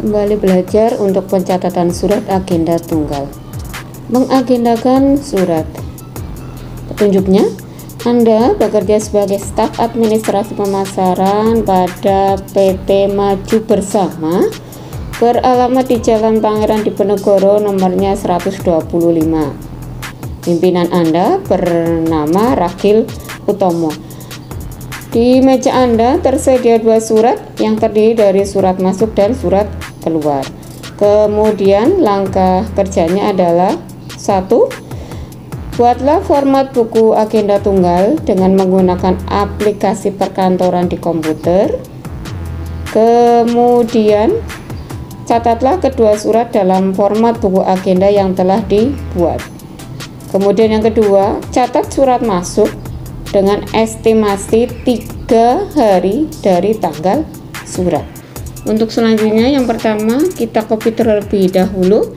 Kembali belajar untuk pencatatan surat agenda tunggal. Mengagendakan surat. Petunjuknya, Anda bekerja sebagai staf administrasi pemasaran pada PT Maju Bersama beralamat di Jalan Pangeran Diponegoro nomornya 125. Pimpinan Anda bernama Ragil Utomo. Di meja Anda tersedia 2 surat yang terdiri dari surat masuk dan surat keluar. Kemudian langkah kerjanya adalah 1. Buatlah format buku agenda tunggal dengan menggunakan aplikasi perkantoran di komputer. Kemudian catatlah kedua surat dalam format buku agenda yang telah dibuat. Kemudian yang kedua, catat surat masuk dengan estimasi 3 hari dari tanggal surat. Untuk selanjutnya, yang pertama kita copy terlebih dahulu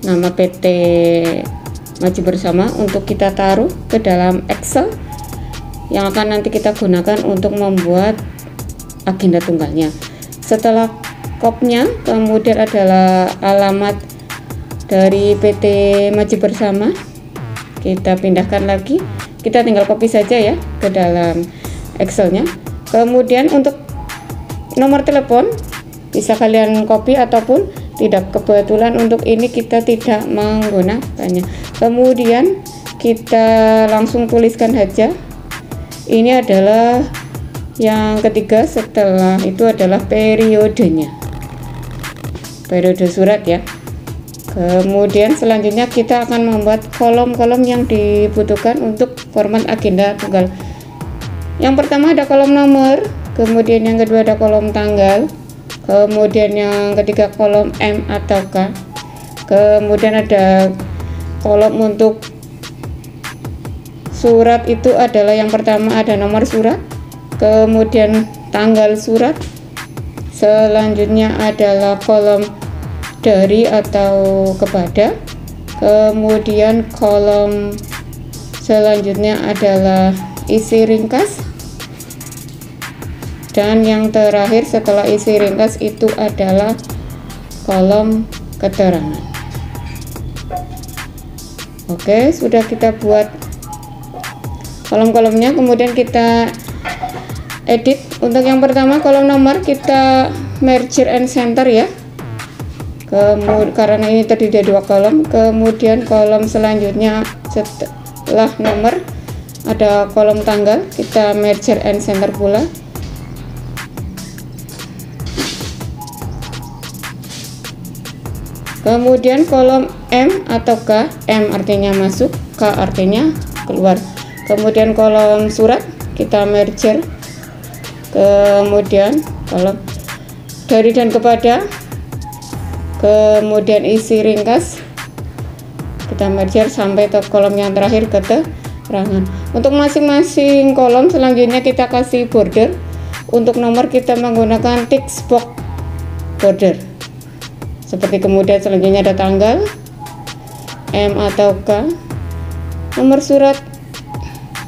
nama PT Maju Bersama untuk kita taruh ke dalam Excel yang akan nanti kita gunakan untuk membuat agenda tunggalnya. Setelah kopnya, kemudian adalah alamat dari PT Maju Bersama. Kita pindahkan lagi, kita tinggal copy saja ya ke dalam Excelnya. Kemudian untuk nomor telepon bisa kalian copy ataupun tidak, kebetulan untuk ini kita tidak menggunakannya. Kemudian kita langsung tuliskan saja. Ini adalah yang ketiga, setelah itu adalah periodenya, periode surat ya. Kemudian selanjutnya kita akan membuat kolom-kolom yang dibutuhkan untuk format agenda tunggal. Yang pertama ada kolom nomor, kemudian yang kedua ada kolom tanggal, kemudian yang ketiga kolom M atau K, kemudian ada kolom untuk surat. Itu adalah yang pertama ada nomor surat, kemudian tanggal surat, selanjutnya adalah kolom dari atau kepada, kemudian kolom selanjutnya adalah isi ringkas, dan yang terakhir setelah isi ringkas itu adalah kolom keterangan. Oke, sudah kita buat kolom-kolomnya, kemudian kita edit. Untuk yang pertama kolom nomor kita merger and center ya, karena ini terdiri dari 2 kolom. Kemudian kolom selanjutnya setelah nomor ada kolom tanggal, kita merger and center pula. Kemudian kolom M atau K, M artinya masuk, K artinya keluar. Kemudian kolom surat kita merger. Kemudian kolom dari dan kepada, kemudian isi ringkas kita merger sampai ke kolom yang terakhir, keterangan. Untuk masing-masing kolom selanjutnya kita kasih border. Untuk nomor kita menggunakan text box border seperti. Kemudian selanjutnya ada tanggal M atau K, nomor surat,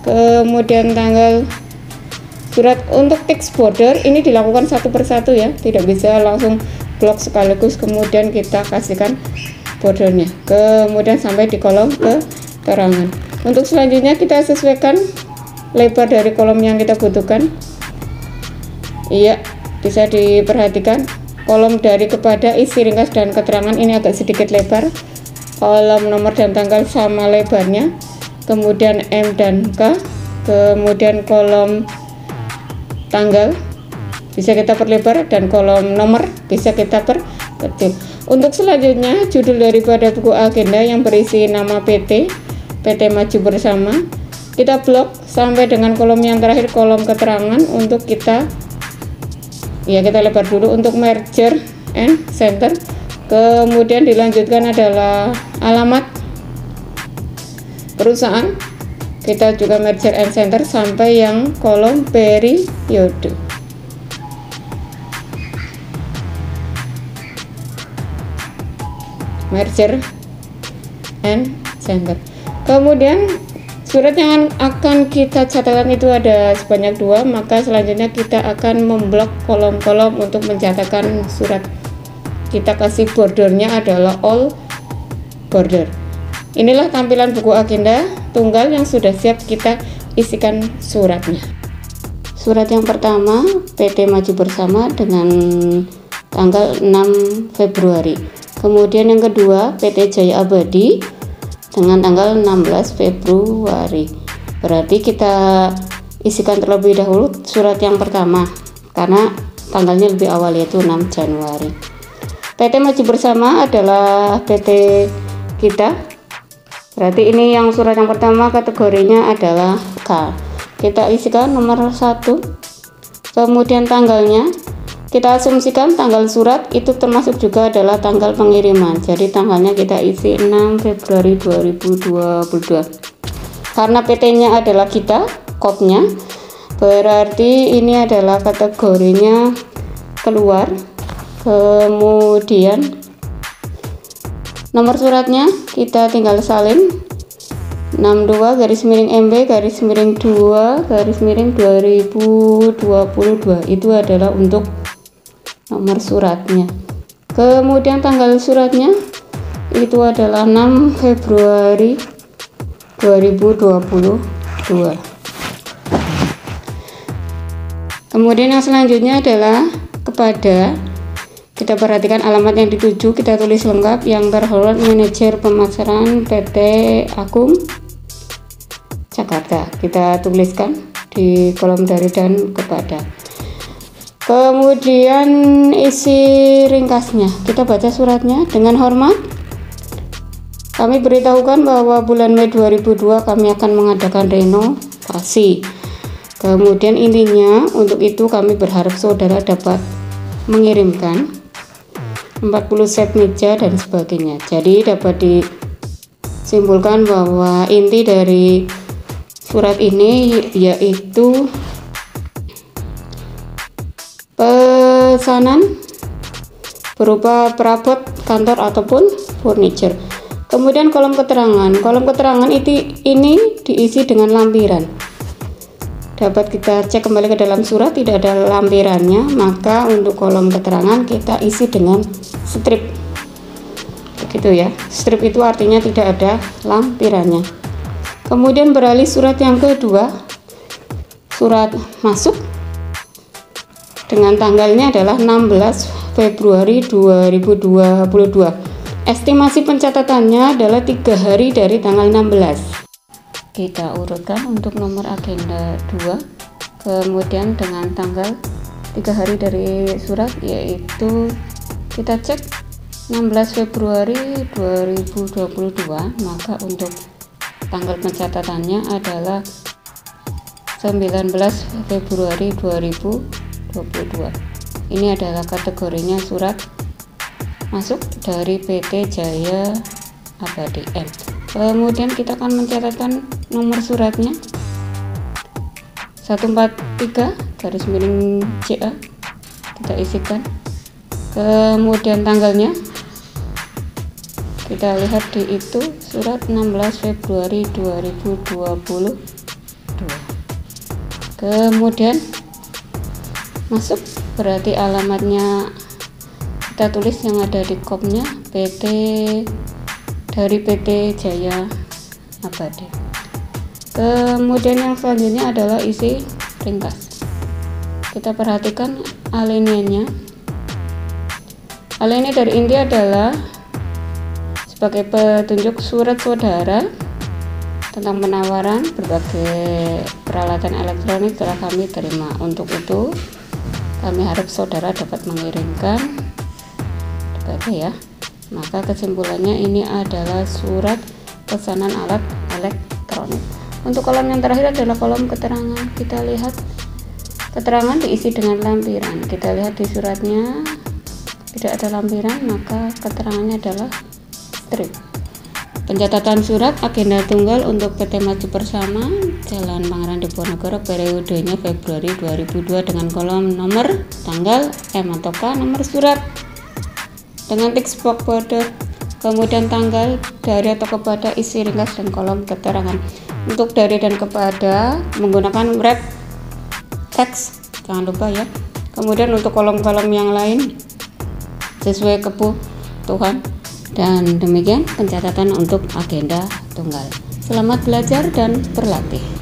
kemudian tanggal surat. Untuk text border ini dilakukan satu persatu ya, tidak bisa langsung blok sekaligus. Kemudian kita kasihkan bordernya, kemudian sampai di kolom keterangan. Untuk selanjutnya kita sesuaikan lebar dari kolom yang kita butuhkan. Iya, bisa diperhatikan kolom dari kepada, isi ringkas dan keterangan ini agak sedikit lebar. Kolom nomor dan tanggal sama lebarnya, kemudian M dan K, kemudian kolom tanggal bisa kita perlebar dan kolom nomor bisa kita perkecil. Untuk selanjutnya judul daripada buku agenda yang berisi nama PT Maju Bersama kita blok sampai dengan kolom yang terakhir, kolom keterangan. Untuk kita lebar dulu untuk merger and center. Kemudian dilanjutkan adalah alamat perusahaan, kita juga merger and center sampai yang kolom periode. Merger and center. Kemudian surat yang akan kita catatkan itu ada sebanyak 2, maka selanjutnya kita akan memblok kolom-kolom untuk mencatatkan surat. kita kasih bordernya adalah all border. Inilah tampilan buku agenda tunggal yang sudah siap kita isikan suratnya. Surat yang pertama PT Maju Bersama dengan tanggal 6 Februari. Kemudian yang kedua PT Jaya Abadi dengan tanggal 16 Februari. Berarti kita isikan terlebih dahulu surat yang pertama karena tanggalnya lebih awal, yaitu 6 Januari. PT Maju Bersama adalah PT kita. Berarti ini yang surat yang pertama kategorinya adalah K. Kita isikan nomor 1. Kemudian tanggalnya kita asumsikan tanggal surat itu termasuk juga adalah tanggal pengiriman. Jadi tanggalnya kita isi 6 Februari 2022. Karena PT-nya adalah kita, kodnya, berarti ini adalah kategorinya keluar. Kemudian nomor suratnya kita tinggal salin 62-2-2-2022 itu adalah untuk nomor suratnya. Kemudian tanggal suratnya itu adalah 6 Februari 2022. Kemudian yang selanjutnya adalah kepada, kita perhatikan alamat yang dituju, kita tulis lengkap. Yang terhormat manajer pemasaran PT Agung Jakarta, kita tuliskan di kolom dari dan kepada. Kemudian isi ringkasnya, kita baca suratnya. Dengan hormat, kami beritahukan bahwa bulan Mei 2002 kami akan mengadakan renovasi. Kemudian intinya untuk itu kami berharap saudara dapat mengirimkan 40 set meja dan sebagainya. Jadi dapat disimpulkan bahwa inti dari surat ini yaitu pesanan berupa perabot kantor ataupun furniture. Kemudian kolom keterangan ini diisi dengan lampiran. Dapat kita cek kembali ke dalam surat, tidak ada lampirannya, maka untuk kolom keterangan kita isi dengan strip. Begitu ya. Strip itu artinya tidak ada lampirannya. Kemudian beralih surat yang kedua, surat masuk dengan tanggalnya adalah 16 Februari 2022. Estimasi pencatatannya adalah 3 hari dari tanggal 16. Kita urutkan untuk nomor agenda 2, kemudian dengan tanggal 3 hari dari surat, yaitu kita cek 16 Februari 2022, maka untuk tanggal pencatatannya adalah 19 Februari 2022. Ini adalah kategorinya surat masuk dari PT Jaya Abadi M. Kemudian kita akan mencatatkan nomor suratnya 143-JA, kita isikan. Kemudian tanggalnya kita lihat di itu surat 16 Februari 2022. Kemudian masuk, berarti alamatnya kita tulis yang ada di kopnya dari PT Jaya Abadi. Kemudian yang selanjutnya adalah isi ringkas. Kita perhatikan alinenya. Alinea dari inti adalah sebagai petunjuk surat saudara tentang penawaran berbagai peralatan elektronik telah kami terima. Untuk itu kami harap saudara dapat mengirimkan ya. Maka kesimpulannya ini adalah surat pesanan alat elektronik. Untuk kolom yang terakhir adalah kolom keterangan. Kita lihat keterangan diisi dengan lampiran. Kita lihat di suratnya tidak ada lampiran, maka keterangannya adalah strip. Pencatatan surat agenda tunggal untuk PT Maju Bersama Jalan Pangeran Diponegoro periodenya Februari 2002 dengan kolom nomor, tanggal, atau K, nomor surat dengan teks box border, kemudian tanggal, dari atau kepada, isi ringkas, dan kolom keterangan. Untuk dari dan kepada menggunakan wrap teks, jangan lupa ya. Kemudian untuk kolom-kolom yang lain sesuai kebutuhan. Dan demikian pencatatan untuk agenda tunggal. Selamat belajar dan berlatih.